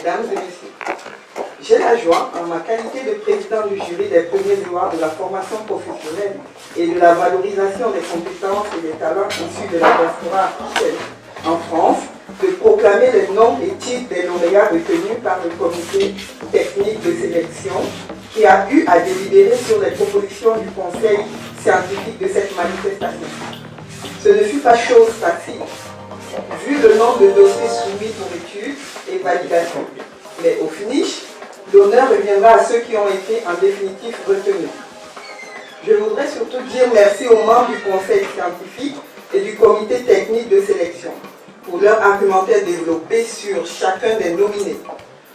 mesdames et messieurs. J'ai la joie, en ma qualité de président du jury des premiers devoirs de la formation professionnelle et de la valorisation des compétences et des talents issus de la diaspora africaine en France, de proclamer les noms et titres des lauréats retenus par le comité technique de sélection qui a eu à délibérer sur les propositions du conseil scientifique de cette manifestation. Ce ne fut pas chose facile, vu le nombre de dossiers soumis pour étude et validation. Mais au finish, l'honneur reviendra à ceux qui ont été en définitive retenus. Je voudrais surtout dire merci aux membres du conseil scientifique et du comité technique de sélection pour leur argumentaire développé sur chacun des nominés.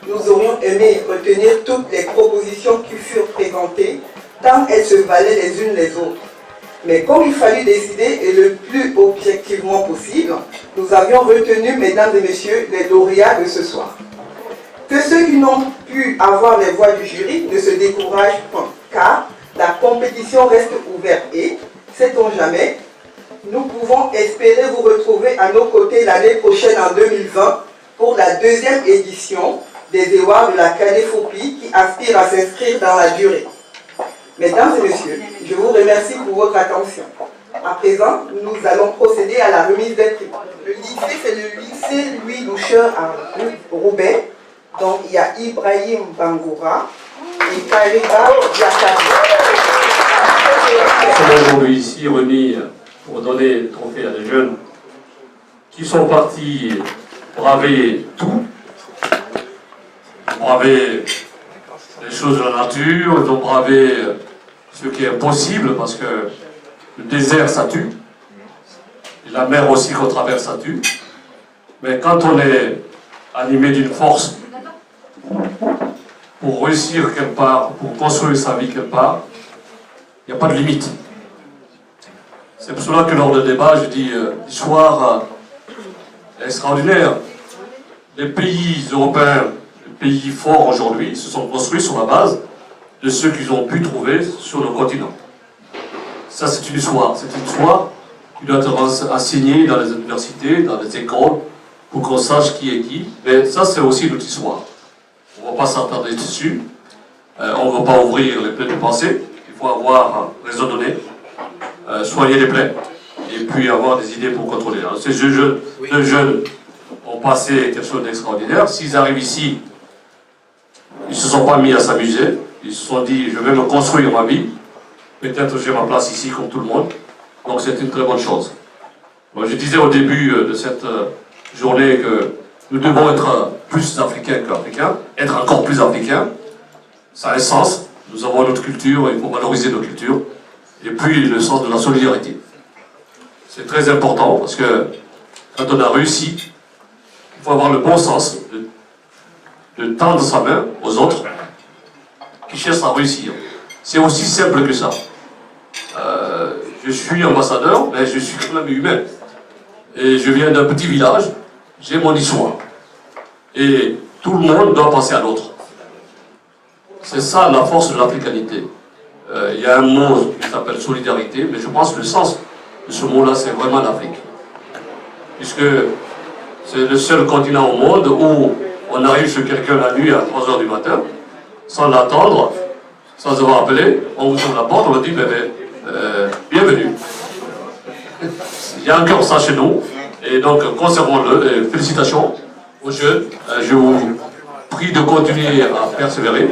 Nous aurions aimé retenir toutes les propositions qui furent présentées, tant elles se valaient les unes les autres. Mais comme il fallut décider, et le plus objectivement possible, nous avions retenu, mesdames et messieurs, les lauréats de ce soir. Que ceux qui n'ont pu avoir les voix du jury ne se découragent point, car la compétition reste ouverte et, sait-on jamais, nous pouvons espérer vous retrouver à nos côtés l'année prochaine en 2020 pour la deuxième édition des Awards de la Cadéphobie qui aspire à s'inscrire dans la durée. Mesdames et messieurs, je vous remercie pour votre attention. À présent, nous allons procéder à la remise des prix. Le lycée, c'est le lycée Louis Loucheur à Roubaix. Donc, il y a Ibrahim Bangoura et Kariba Diakari. Nous sommes aujourd'hui ici réunis pour donner le trophée à des jeunes qui sont partis braver tout, braver les choses de la nature, ils ont bravé ce qui est impossible parce que le désert ça tue, et la mer aussi qu'on traverse ça tue. Mais quand on est animé d'une force pour réussir quelque part, pour construire sa vie quelque part, il n'y a pas de limite. C'est pour cela que lors de débat, je dis l'histoire est extraordinaire. Les pays européens, les pays forts aujourd'hui, se sont construits sur la base de ce qu'ils ont pu trouver sur le continent. Ça, c'est une histoire. C'est une histoire qui doit être enseignée dans les universités, dans les écoles, pour qu'on sache qui est qui. Mais ça, c'est aussi notre histoire. On ne va pas s'attarder dessus. On ne va pas ouvrir les plaies de pensée. Il faut avoir raisonné, soigner les plaies, et puis avoir des idées pour contrôler. Alors, ces deux jeunes ont passé quelque chose d'extraordinaire. S'ils arrivent ici, ils ne se sont pas mis à s'amuser. Ils se sont dit, je vais me construire ma vie. Peut-être j'ai ma place ici comme tout le monde. Donc c'est une très bonne chose. Moi, je disais au début de cette journée que nous devons être plus africains qu'africains, être encore plus africains. Ça a un sens. Nous avons notre culture, il faut valoriser nos cultures. Et puis le sens de la solidarité. C'est très important parce que quand on a réussi, il faut avoir le bon sens de tendre sa main aux autres qui cherchent à réussir. C'est aussi simple que ça. Je suis ambassadeur, mais je suis quand même humain. Et je viens d'un petit village, j'ai mon histoire. Et tout le monde doit penser à l'autre. C'est ça la force de l'africanité. Il y a un mot qui s'appelle solidarité, mais je pense que le sens de ce mot-là, c'est vraiment l'Afrique. Puisque c'est le seul continent au monde où on arrive chez quelqu'un la nuit à 3 h du matin, sans l'attendre, sans avoir appelé, on vous ouvre la porte, on vous dit bienvenue. Il y a encore ça chez nous, et donc conservons-le, et félicitations aux jeunes. Je vous prie de continuer à persévérer,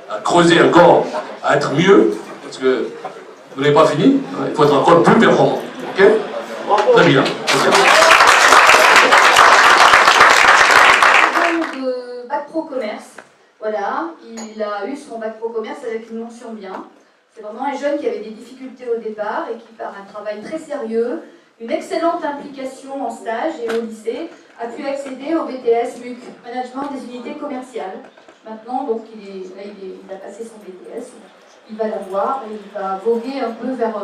à creuser encore, à être mieux, parce que vous n'avez pas fini, il faut être encore plus performant. Ok? Très bien. Bac Pro Commerce, voilà, il a eu son Bac Pro Commerce avec une mention bien. C'est vraiment un jeune qui avait des difficultés au départ et qui, par un travail très sérieux, une excellente implication en stage et au lycée, a pu accéder au BTS MUC, Management des unités commerciales. Maintenant, donc, il a passé son BTS, il va l'avoir et il va voguer un peu vers,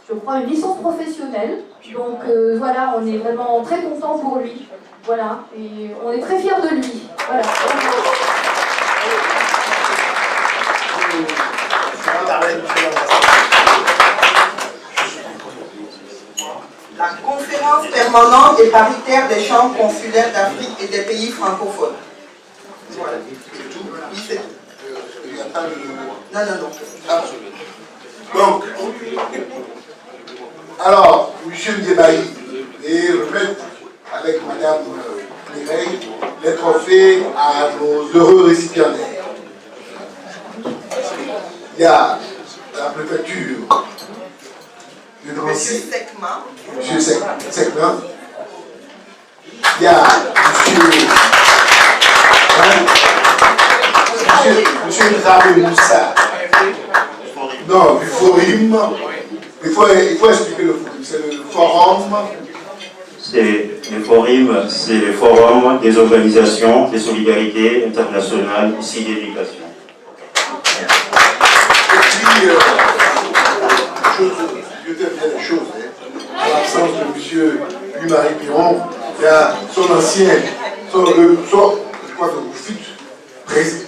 je crois, une licence professionnelle. Donc voilà, on est vraiment très contents pour lui. Voilà, et on est très fiers de lui. Voilà. La conférence permanente et paritaire des chambres consulaires d'Afrique et des pays francophones. Voilà. C'est tout. Il n'y a pas de... Non. Ah. Donc, alors, M. Ndébaï, et remettre avec Mme Mireille les trophées à nos heureux récipiendaires. Il y a la préfecture de Drancy, M. Sekma. Il y a M. Dramé Moussa. Non, du forum. Il faut expliquer le forum. C'est le forum. C'est le forum des organisations de solidarité internationale ici d'éducation. Et puis, je te fais des choses. En l'absence de M. Louis-Marie Piron, il y a son ancien, je crois que vous fûtes président.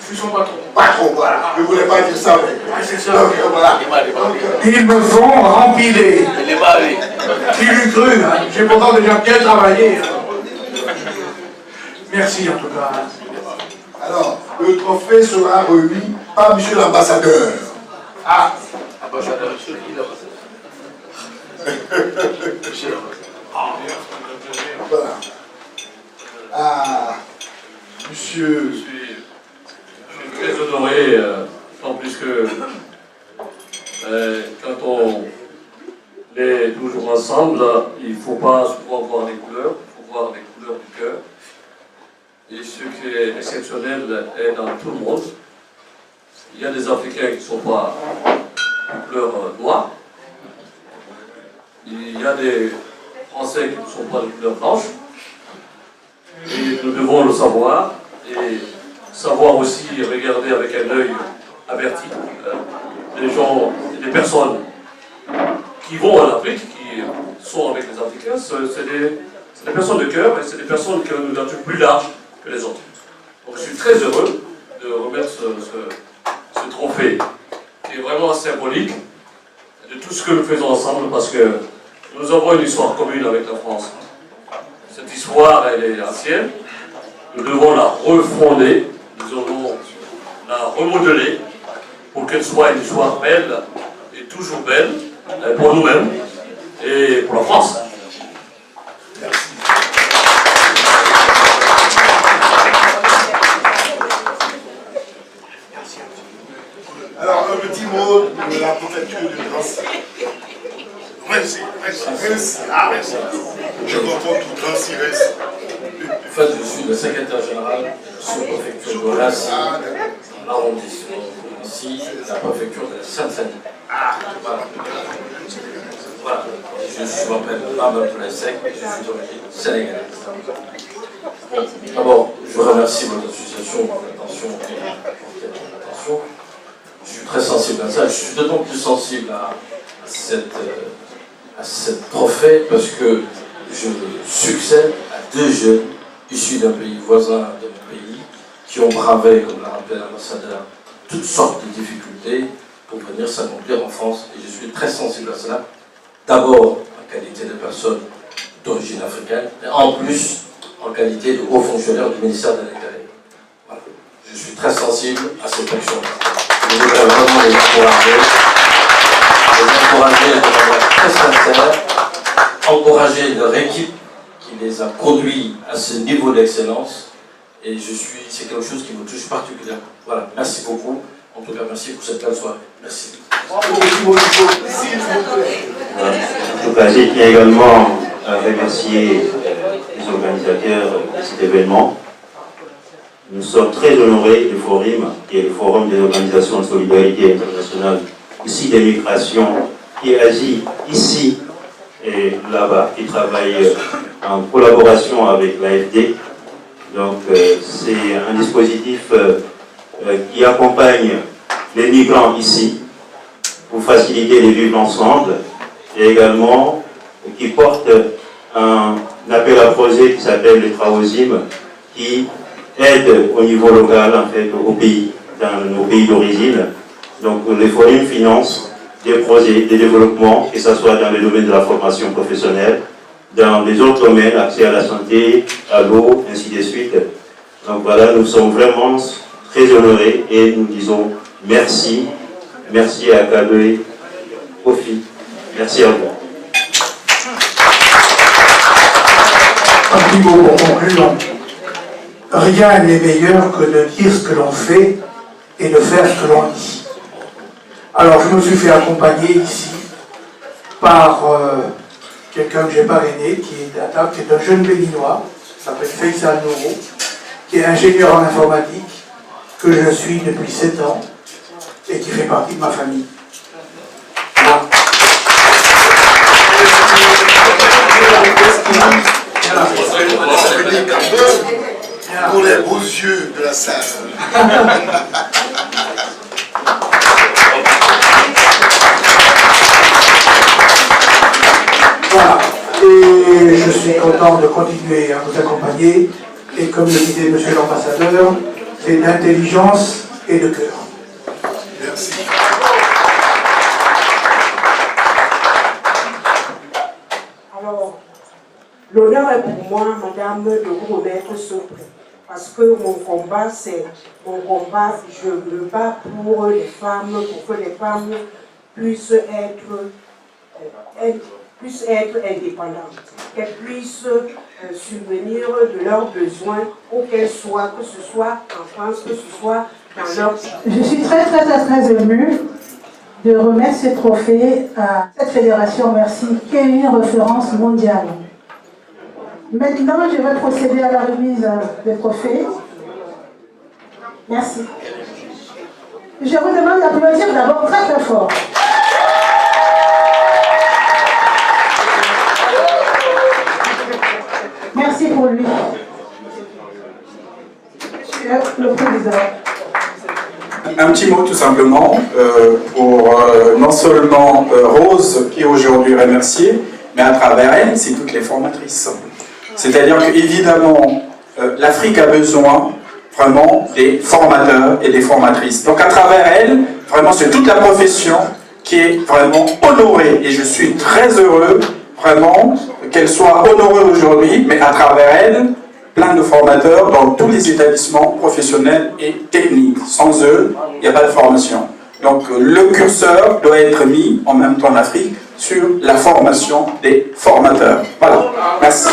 Je suis son patron. Patron, voilà. Je ne voulais pas dire ça, mais. C'est ça. Donc, voilà. Ils me font rempiler. Qui l'eût cru, hein. J'ai pourtant déjà bien travaillé. Merci en tout cas. Alors, le trophée sera remis par M. l'ambassadeur. Ah. Ambassadeur, Voilà. Ah. Monsieur. Je suis très honoré, tant plus que quand on est toujours ensemble, il ne faut pas souvent voir les couleurs, il faut voir les couleurs du cœur. Et ce qui est exceptionnel est dans tout le monde. Il y a des Africains qui ne sont pas de couleur noire. Il y a des Français qui ne sont pas de couleur blanche. Et nous devons le savoir. Et savoir aussi regarder avec un œil averti les gens, les personnes qui vont en Afrique, qui sont avec les Africains, c'est des personnes de cœur et c'est des personnes qui ont une nature plus large que les autres. Donc je suis très heureux de remettre ce trophée qui est vraiment symbolique de tout ce que nous faisons ensemble parce que nous avons une histoire commune avec la France. Cette histoire, elle est ancienne. Nous devons la refonder, nous devons la remodeler pour qu'elle soit une histoire belle et toujours belle pour nous-mêmes et pour la France. Merci. Alors, un petit mot de la préfecture de Drancy. Merci. Ah, merci. Je comprends tout, Drancy reste. En fait, je suis le secrétaire général sous-préfecture de Drancy, l'arrondissement. Ici, la préfecture de la Seine-Saint-Denis. Voilà. Je m'appelle Ahmed Toulesek et je suis d'origine sénégalaise. D'abord, je remercie votre association pour l'attention et pour votre attention. Je suis très sensible à ça. Je suis d'autant plus sensible à cette trophée parce que je succède à deux jeunes issus d'un pays voisin de mon pays qui ont bravé, comme l'a rappelé l'ambassadeur, toutes sortes de difficultés pour venir s'accomplir en France. Et je suis très sensible à cela. D'abord en qualité de personne d'origine africaine, et en plus en qualité de haut fonctionnaire du ministère de l'Intérieur. Voilà. Je suis très sensible à cette action-là. Je voudrais vraiment les encourager de manière très sincère, encourager leur équipe qui les a conduits à ce niveau d'excellence. Et c'est quelque chose qui me touche particulièrement. Voilà, merci beaucoup. En tout cas, merci pour cette belle soirée. Merci. En tout cas, j'ai également remercier les organisateurs de cet événement. Nous sommes très honorés du Forum, qui est le Forum des organisations de solidarité internationale, ici des migrations, qui agit ici et là-bas, qui travaille en collaboration avec l'AFD. Donc, c'est un dispositif qui accompagne les migrants ici pour faciliter les vivre ensemble et également qui porte un appel à projet qui s'appelle les Traosim, qui aide au niveau local en fait au pays, dans nos pays d'origine. Donc les forums financent des projets de développement, que ce soit dans le domaine de la formation professionnelle, dans les autres domaines, accès à la santé, à l'eau, ainsi de suite. Donc voilà, nous sommes vraiment très honorés et nous disons merci. Merci à Kadoé, Kofi. Merci à vous. Un petit mot pour conclure. Rien n'est meilleur que de dire ce que l'on fait et de faire ce que l'on dit. Alors je me suis fait accompagner ici par quelqu'un que j'ai parrainé, qui est à table, qui est un jeune béninois, qui s'appelle Faisal Nouro, qui est ingénieur en informatique, que je suis depuis 7 ans et qui fait partie de ma famille. Voilà. Pour les beaux yeux de la salle. Voilà. Et je suis content de continuer à vous accompagner. Et comme le disait monsieur l'ambassadeur, c'est d'intelligence et de cœur. Merci. Alors, l'honneur est pour moi, madame, de vous remettre ce prix. Parce que mon combat, c'est mon combat, je me bats pour les femmes, pour que les femmes puissent être indépendantes, qu'elles puissent subvenir de leurs besoins, où qu'elles soient, que ce soit en France, que ce soit dans leur... Je suis très émue de remettre ce trophée à cette fédération Merci, qui est une référence mondiale. Maintenant, je vais procéder à la remise des trophées. Merci. Je vous demande d'applaudir d'abord très fort. Merci pour lui. Monsieur le Président. Un petit mot tout simplement pour non seulement Rose qui est aujourd'hui remerciée, mais à travers elle, c'est toutes les formatrices. C'est-à-dire qu'évidemment, l'Afrique a besoin vraiment des formateurs et des formatrices. Donc à travers elle, vraiment c'est toute la profession qui est vraiment honorée. Et je suis très heureux vraiment qu'elle soit honorée aujourd'hui, mais à travers elle, plein de formateurs dans tous les établissements professionnels et techniques. Sans eux, il n'y a pas de formation. Donc le curseur doit être mis en même temps en Afrique sur la formation des formateurs. Voilà. Merci.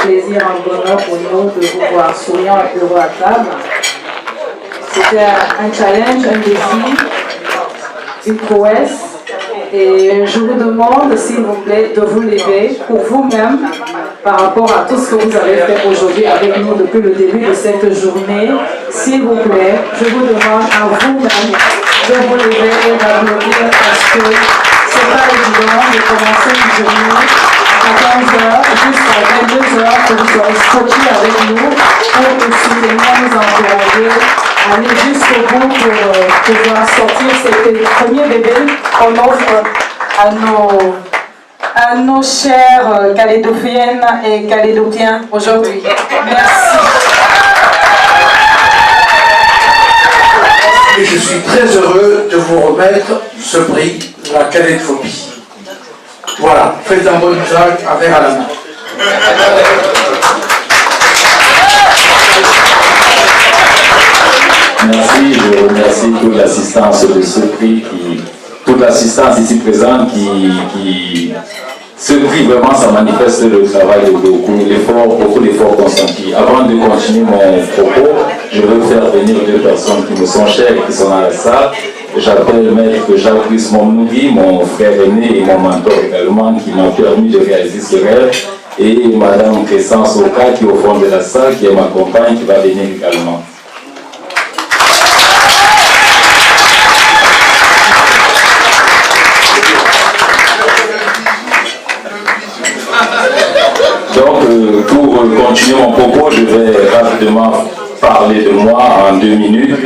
Plaisir, un bonheur pour nous de vous voir souriant et heureux à table. C'était un challenge, un défi, une prouesse. Et je vous demande, s'il vous plaît, de vous lever pour vous-même par rapport à tout ce que vous avez fait aujourd'hui avec nous depuis le début de cette journée. S'il vous plaît, je vous demande à vous-même de vous lever et d'applaudir parce que c'est pas évident de commencer une journée à 15h jusqu'à 22h que vous soyez scotchés avec nous pour nous soutenir, nous encourager, aller jusqu'au bout pour pouvoir sortir ces premiers bébés qu'on offre à nos chères Calédophiennes et Calédopiens aujourd'hui. Merci. Et je suis très heureux de vous remettre ce prix de la calédophobie. Voilà, faites un bon usage, un verre à la main. Merci, je remercie toute l'assistance de ce prix, toute l'assistance ici présente ce prix vraiment ça manifeste le travail de beaucoup d'efforts consentis. Avant de continuer mon propos, je veux faire venir deux personnes qui me sont chères et qui sont dans la salle. J'appelle Maître Jacques Momnougui, mon frère aîné et mon mentor également, qui m'a permis de réaliser ce rêve, et Madame Crescence Oka qui est au fond de la salle, qui est ma compagne, qui va venir également. Donc, pour continuer mon propos, je vais rapidement parler de moi en 2 minutes.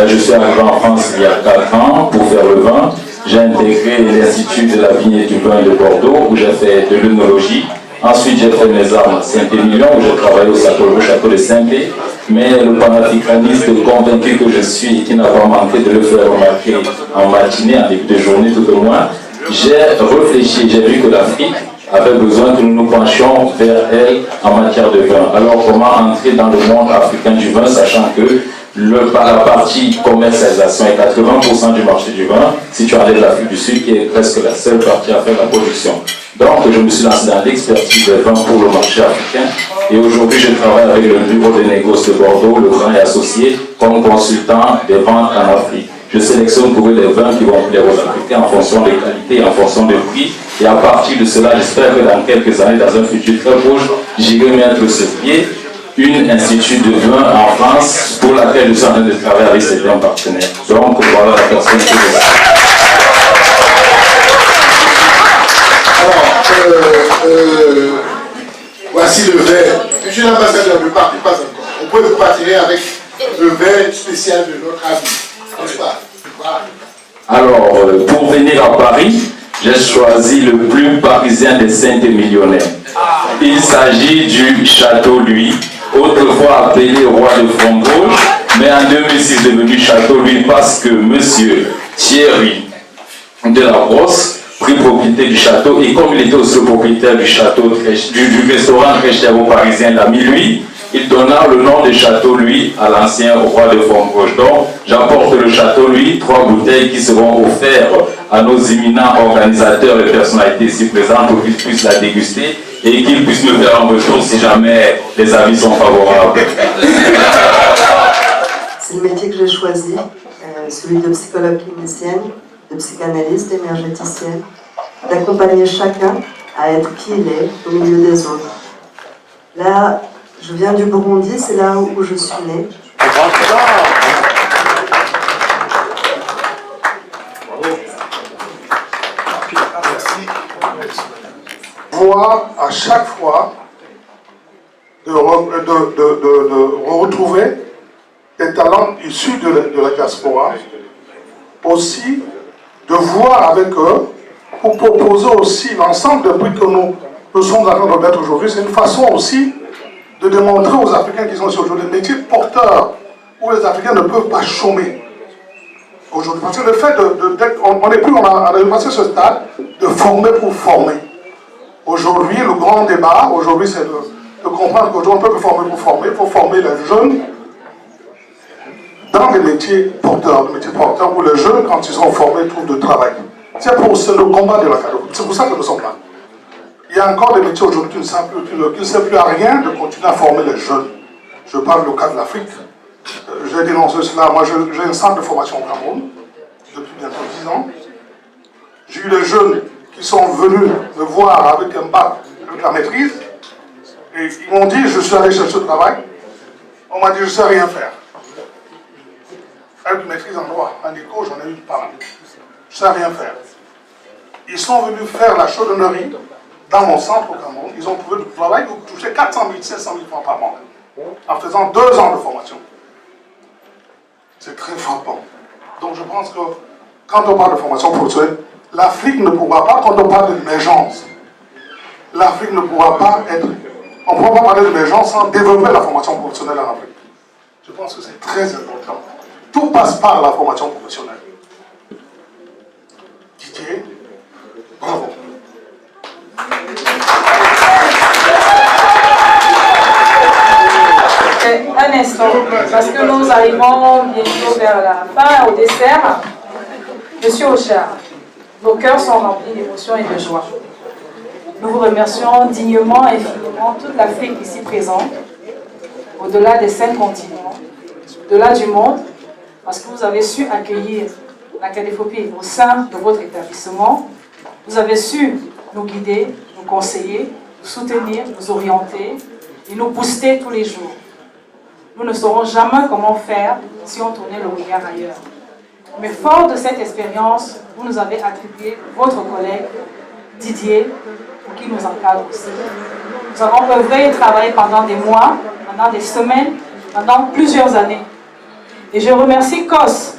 Je suis arrivé en France il y a 4 ans pour faire le vin. J'ai intégré l'Institut de la vigne et du vin de Bordeaux où j'ai fait de l'œnologie. Ensuite, j'ai fait mes armes à Saint-Émilion où j'ai travaillé au château de Saint-Lé. Mais le panafricaniste convaincu que je suis, qui n'a pas manqué de le faire remarquer en matinée, en début de journée tout au moins, j'ai réfléchi, j'ai vu que l'Afrique avait besoin que nous nous penchions vers elle en matière de vin. Alors comment entrer dans le monde africain du vin, sachant que la partie commercialisation est 80% du marché du vin, si tu enlèves l'Afrique du Sud, qui est presque la seule partie à faire la production. Donc je me suis lancé dans l'expertise des vins pour le marché africain et aujourd'hui je travaille avec le bureau des négoces de Bordeaux, le Grand et Associé, comme consultant des ventes en Afrique. Je sélectionne pour eux les vins qui vont plaire aux Africains en fonction des qualités, en fonction des prix. Et à partir de cela, j'espère que dans quelques années, dans un futur très proche, j'irai mettre sur pied une institut de vin en France pour laquelle je suis en train de travailler avec certains partenaires. Donc voilà la personne que je suis. Alors, voici le verre. Monsieur l'ambassadeur ne partez pas encore. On peut vous partir avec le verre spécial de notre ami. N'est-ce pas? Voilà. Alors, pour venir à Paris, j'ai choisi le plus parisien des 5 millionnaires. Il s'agit du Château Louis, autrefois appelé Roi de Framboise, mais en 2006 devenu Château Louis parce que monsieur Thierry de la Brosse prit propriété du château et comme il était aussi le propriétaire du château du restaurant très cher aux Parisiens l'ami Louis, il donna le nom de Château Louis à l'ancien roi de Framboise. Donc, j'apporte le Château Louis, 3 bouteilles qui seront offertes à nos éminents organisateurs et personnalités ici présentes pour qu'ils puissent la déguster et qu'ils puissent me faire un retour si jamais les avis sont favorables. C'est le métier que j'ai choisi, celui de psychologue clinicienne, de psychanalyste, énergéticienne, d'accompagner chacun à être qui il est au milieu des autres. Là, je viens du Burundi, c'est là où je suis née. Voir à chaque fois de retrouver des talents issus de la diaspora, aussi de voir avec eux pour proposer aussi l'ensemble des prix que nous sommes en train de mettre aujourd'hui. C'est une façon aussi de démontrer aux Africains qui sont ici aujourd'hui des métiers porteurs où les Africains ne peuvent pas chômer aujourd'hui. Parce que le fait on n'est plus, on a passé ce stade de former pour former. Aujourd'hui, le grand débat, aujourd'hui, c'est de comprendre qu'aujourd'hui, on ne peut plus former pour former. Il faut former les jeunes dans des métiers porteurs où les jeunes, quand ils sont formés, trouvent du travail. C'est le combat de la carrière. C'est pour ça que nous sommes là. Il y a encore des métiers aujourd'hui qui ne servent plus à rien de continuer à former les jeunes. Je parle du cas de l'Afrique. J'ai dénoncé cela. Moi, j'ai un centre de formation au Cameroun depuis bientôt 10 ans. J'ai eu des jeunes qui sont venus me voir avec un bac, avec la maîtrise, et ils m'ont dit, je suis allé chercher ce travail. On m'a dit, je ne sais rien faire. Avec une maîtrise en droit, en éco, j'en ai eu pas mal. Je ne sais rien faire. Ils sont venus faire la chaudronnerie dans mon centre au Cameroun. Ils ont trouvé du travail où toucher 400 000, 500 000 francs par mois, en faisant 2 ans de formation. C'est très frappant. Donc je pense que quand on parle de formation professionnelle, l'Afrique ne pourra pas, quand on parle d'émergence, l'Afrique ne pourra pas être, on ne pourra pas parler d'émergence sans développer la formation professionnelle en Afrique. Je pense que c'est très important. Tout passe par la formation professionnelle. Didier, bravo. Un instant, parce que nous arrivons bientôt vers la fin, au dessert. Monsieur Ochard, nos cœurs sont remplis d'émotions et de joie. Nous vous remercions dignement et infiniment toute l'Afrique ici présente, au-delà des 5 continents, au-delà du monde, parce que vous avez su accueillir la CADEFOPI au sein de votre établissement. Vous avez su nous guider, nous conseiller, nous soutenir, nous orienter et nous booster tous les jours. Nous ne saurons jamais comment faire si on tournait le regard ailleurs. Mais fort de cette expérience, vous nous avez attribué votre collègue Didier, pour qui nous encadre aussi. Nous avons œuvré et travaillé pendant des mois, pendant des semaines, pendant plusieurs années. Et je remercie COS,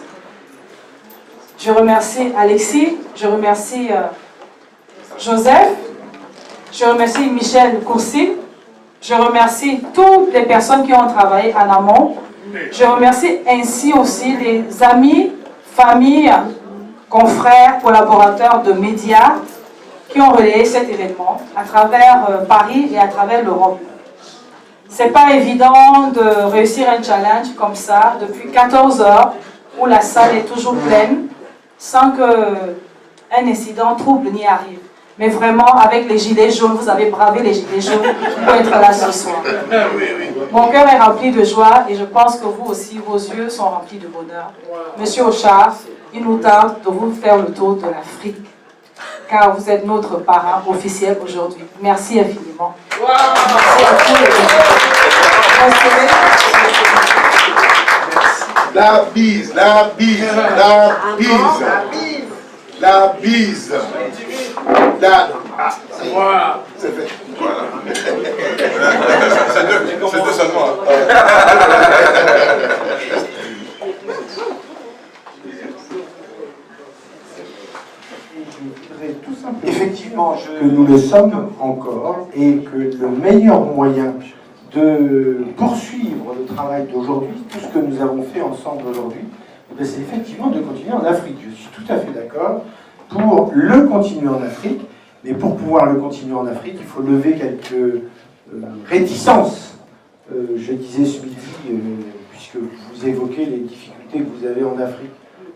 je remercie Alexis, je remercie Joseph, je remercie Michel Courcy, je remercie toutes les personnes qui ont travaillé en amont. Je remercie ainsi aussi les amis, familles, confrères, collaborateurs de médias qui ont relayé cet événement à travers Paris et à travers l'Europe. C'est pas évident de réussir un challenge comme ça depuis 14 heures où la salle est toujours pleine sans qu'un incident trouble n'y arrive. Mais vraiment, avec les gilets jaunes, vous avez bravé les gilets jaunes pour être là ce soir. Mon cœur est rempli de joie et je pense que vous aussi, vos yeux sont remplis de bonheur. Monsieur Ochard, il nous tarde de vous faire le tour de l'Afrique, car vous êtes notre parrain officiel aujourd'hui. Merci infiniment. Merci à tous les La bise, la bise, la bise, la bise. Voilà. C'est fait. Voilà. C'est deux seulement. Effectivement, que nous le sommes encore et que le meilleur moyen de poursuivre le travail d'aujourd'hui, tout ce que nous avons fait ensemble aujourd'hui, c'est effectivement de continuer en Afrique. Je suis tout à fait d'accord pour le continuer en Afrique, mais pour pouvoir le continuer en Afrique, il faut lever quelques réticences. Je disais ce midi, puisque vous évoquez les difficultés que vous avez en Afrique,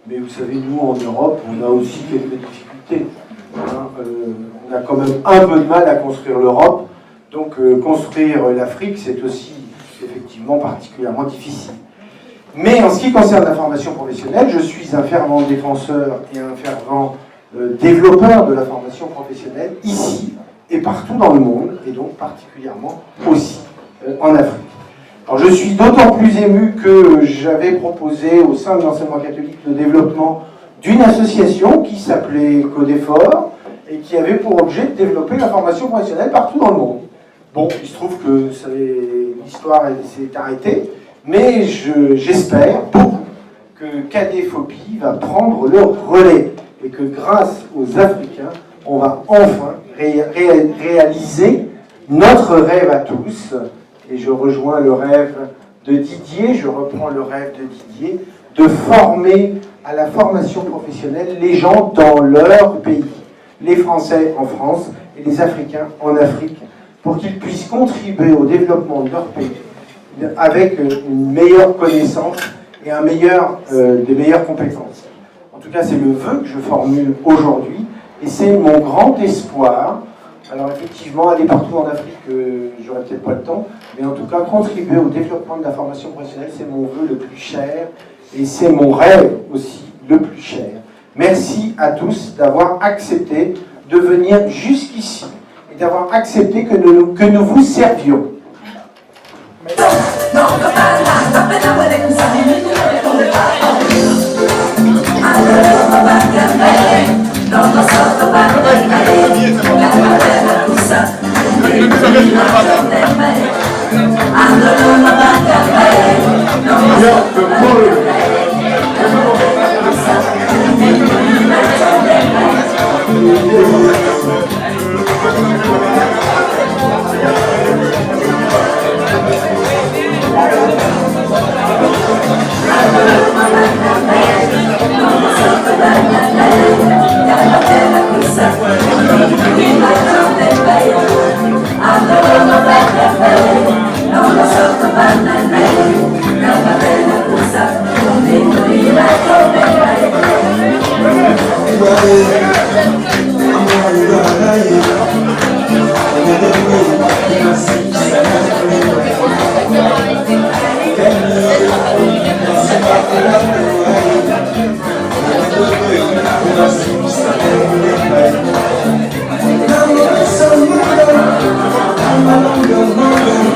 mais vous savez, nous en Europe, on a aussi quelques difficultés. On a quand même un peu de mal à construire l'Europe, donc construire l'Afrique, c'est aussi effectivement particulièrement difficile. Mais en ce qui concerne la formation professionnelle, je suis un fervent défenseur et un fervent développeur de la formation professionnelle ici et partout dans le monde, et donc particulièrement aussi en Afrique. Alors je suis d'autant plus ému que j'avais proposé au sein de l'enseignement catholique le développement d'une association qui s'appelait Codefort et qui avait pour objet de développer la formation professionnelle partout dans le monde. Bon, il se trouve que l'histoire s'est arrêtée, mais j'espère beaucoup que Cadéphobie va prendre le relais et que grâce aux Africains, on va enfin réaliser notre rêve à tous. Et je rejoins le rêve de Didier, je reprends le rêve de Didier, de former à la formation professionnelle les gens dans leur pays, les Français en France et les Africains en Afrique, pour qu'ils puissent contribuer au développement de leur pays avec une meilleure connaissance et des meilleures compétences. En tout cas, c'est le vœu que je formule aujourd'hui, et c'est mon grand espoir. Alors effectivement, aller partout en Afrique, j'aurais peut-être pas le temps, mais en tout cas, contribuer au développement de la formation professionnelle, c'est mon vœu le plus cher, et c'est mon rêve aussi le plus cher. Merci à tous d'avoir accepté de venir jusqu'ici, et d'avoir accepté que nous vous servions. I'm